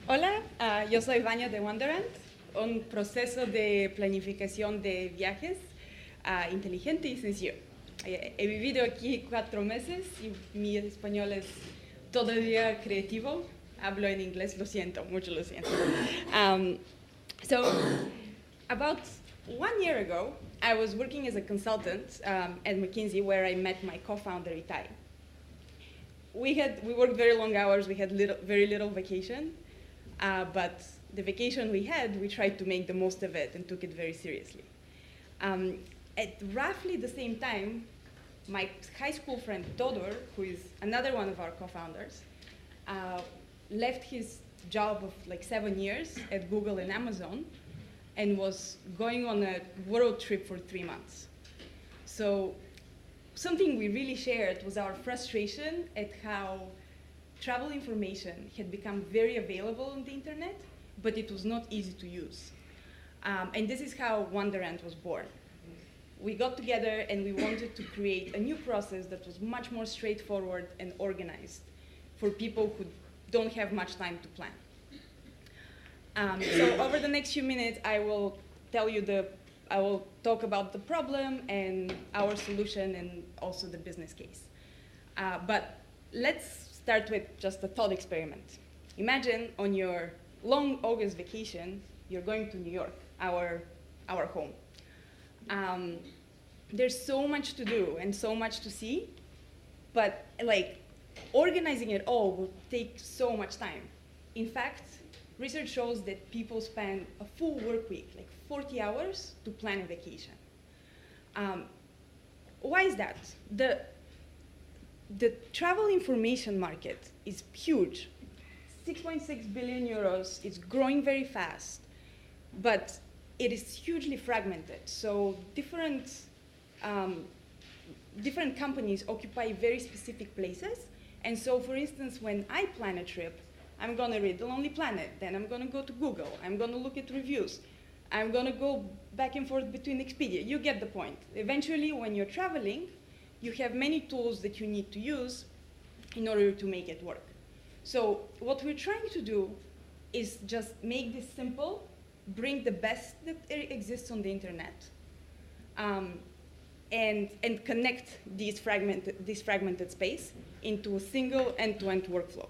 Hola, yo soy Vania de Wanderant, un proceso de planificación de viajes inteligente y sencillo. He vivido aquí 4 meses y mi español es todavía creativo. Hablo en inglés, lo siento, mucho lo siento. So, about 1 year ago, I was working as a consultant at McKinsey, where I met my co-founder, Itai. We worked very long hours, we had very little vacation, but the vacation we had, we tried to make the most of it and took it very seriously. At roughly the same time, my high school friend Todor, who is another one of our co-founders, left his job of like 7 years at Google and Amazon and was going on a world trip for 3 months. So something we really shared was our frustration at how travel information had become very available on the internet, but it was not easy to use. And this is how Wanderant was born. We got together and we wanted to create a new process that was much more straightforward and organized for people who don't have much time to plan. So over the next few minutes, I will talk about the problem and our solution and also the business case. But let's start with just a thought experiment. Imagine on your long August vacation, you're going to New York, our home. There's so much to do and so much to see, but like organizing it all will take so much time. In fact, research shows that people spend a full work week, like 40 hours, to plan a vacation. Why is that? The travel information market is huge. 6.6 billion euros, it's growing very fast, but it is hugely fragmented. So different companies occupy very specific places. And so, for instance, when I plan a trip, I'm going to read The Lonely Planet, then I'm going to go to Google, I'm going to look at reviews, I'm going to go back and forth between Expedia. You get the point. Eventually, when you're traveling, you have many tools that you need to use in order to make it work. So what we're trying to do is just make this simple, bring the best that exists on the internet, and connect this fragmented space into a single end-to-end workflow.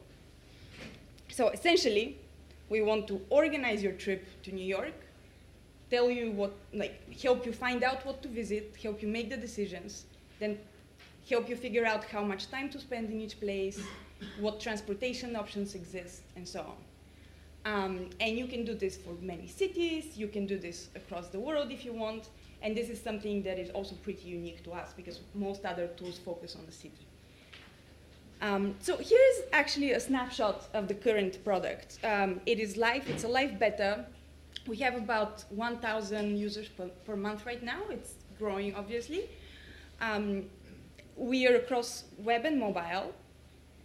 So essentially, we want to organize your trip to New York, tell you help you find out what to visit, help you make the decisions, then help you figure out how much time to spend in each place, what transportation options exist, and so on. And you can do this for many cities, you can do this across the world if you want, and this is something that is also pretty unique to us because most other tools focus on the city. So here's actually a snapshot of the current product. It is live, it's a live beta. We have about 1,000 users per month right now. It's growing, obviously. We are across web and mobile.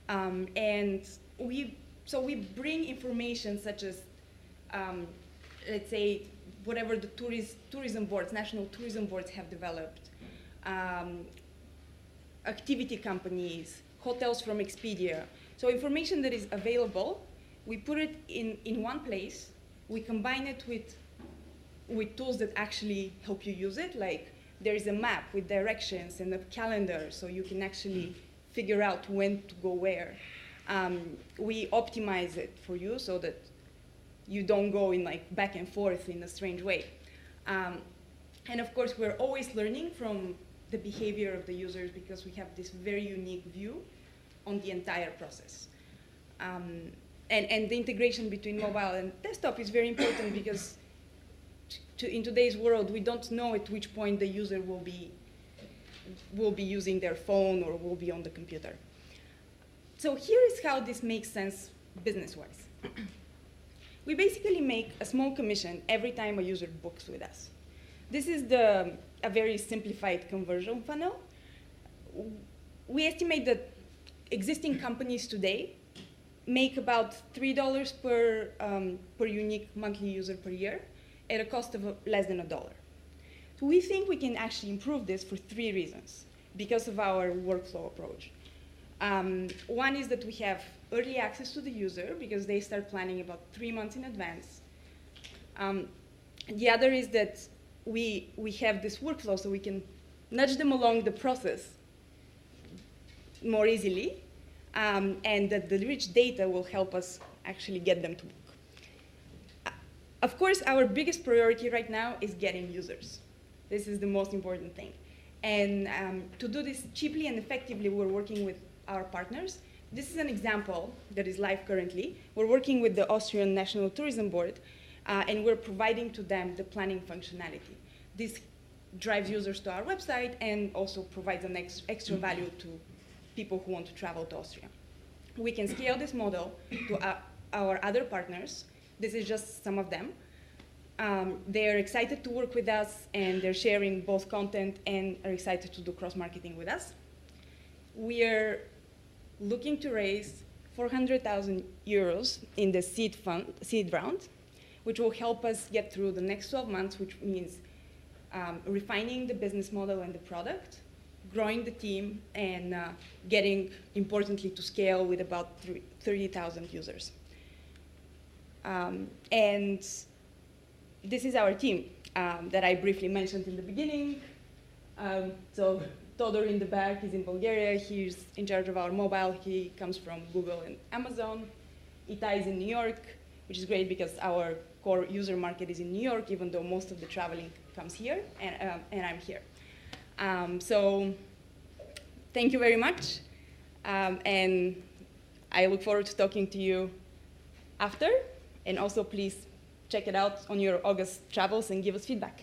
And we bring information such as, let's say, whatever the tourism boards, national tourism boards have developed, activity companies, hotels from Expedia. So information that is available, we put it in one place, we combine it with tools that actually help you use it, like there is a map with directions and a calendar, so you can actually figure out when to go where. We optimize it for you so that you don't go in back and forth in a strange way. And of course, we're always learning from the behavior of the users because we have this very unique view on the entire process. And the integration between mobile and desktop is very important because in today's world, we don't know at which point the user will be using their phone or will be on the computer. So here is how this makes sense business-wise. We basically make a small commission every time a user books with us. This is a very simplified conversion funnel. We estimate that existing companies today make about $3 per unique monthly user per year at a cost of less than $1. So we think we can actually improve this for 3 reasons because of our workflow approach. One is that we have early access to the user because they start planning about 3 months in advance. The other is that we have this workflow so we can nudge them along the process more easily, and that the rich data will help us actually get them to book. Of course, our biggest priority right now is getting users. This is the most important thing. And to do this cheaply and effectively, we're working with our partners. This is an example that is live currently. We're working with the Austrian National Tourism Board, and we're providing to them the planning functionality. This drives users to our website and also provides an extra value to people who want to travel to Austria. We can scale this model to our other partners. This is just some of them. They're excited to work with us, and they're sharing both content and are excited to do cross-marketing with us. We are looking to raise 400,000 euros in the seed round, which will help us get through the next 12 months, which means refining the business model and the product, growing the team, and getting, importantly, to scale with about 30,000 users. And this is our team that I briefly mentioned in the beginning. So Todor in the back is in Bulgaria. He's in charge of our mobile. He comes from Google and Amazon. Itai is in New York, which is great because our core user market is in New York, even though most of the traveling comes here, and I'm here. So thank you very much. And I look forward to talking to you after. And also, please check it out on your August travels and give us feedback.